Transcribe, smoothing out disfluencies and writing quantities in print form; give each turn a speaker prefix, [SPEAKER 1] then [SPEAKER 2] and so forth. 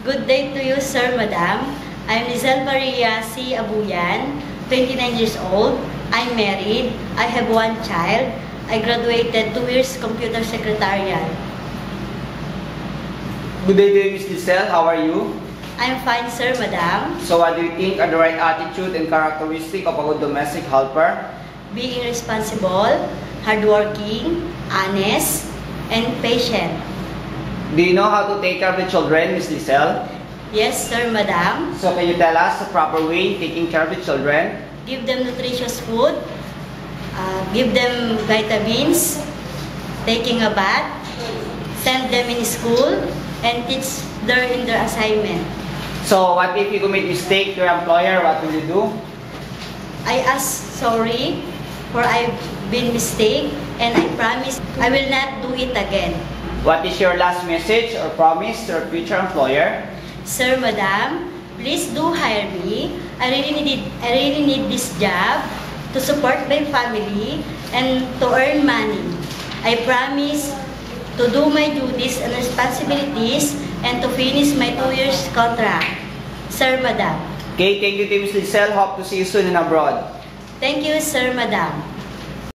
[SPEAKER 1] Good day to you, Sir, Madam. I'm Lizelle Maria C. Abuyan, 29 years old. I'm married. I have one child. I graduated 2 years computer secretarial.
[SPEAKER 2] Good day to you, Ms. Lizelle. How are you?
[SPEAKER 1] I'm fine, Sir, Madam.
[SPEAKER 2] So what do you think are the right attitude and characteristic of a good domestic helper?
[SPEAKER 1] Being responsible, hardworking, honest, and patient.
[SPEAKER 2] Do you know how to take care of the children, Ms. Lizelle?
[SPEAKER 1] Yes, Sir, Madam.
[SPEAKER 2] So can you tell us the proper way taking care of the children?
[SPEAKER 1] Give them nutritious food, give them vitamins, taking a bath, send them in school, and teach them in their assignment.
[SPEAKER 2] So what if you commit mistake to your employer, what will you do?
[SPEAKER 1] I ask sorry for I've been mistake, and I promise I will not do it again.
[SPEAKER 2] What is your last message or promise to your future employer?
[SPEAKER 1] Sir, Madam, please do hire me. I really need this job to support my family and to earn money. I promise to do my duties and responsibilities and to finish my 2 years contract. Sir, Madam.
[SPEAKER 2] Okay, thank you, Ms. Lizelle. Hope to see you soon and abroad.
[SPEAKER 1] Thank you, Sir, Madam.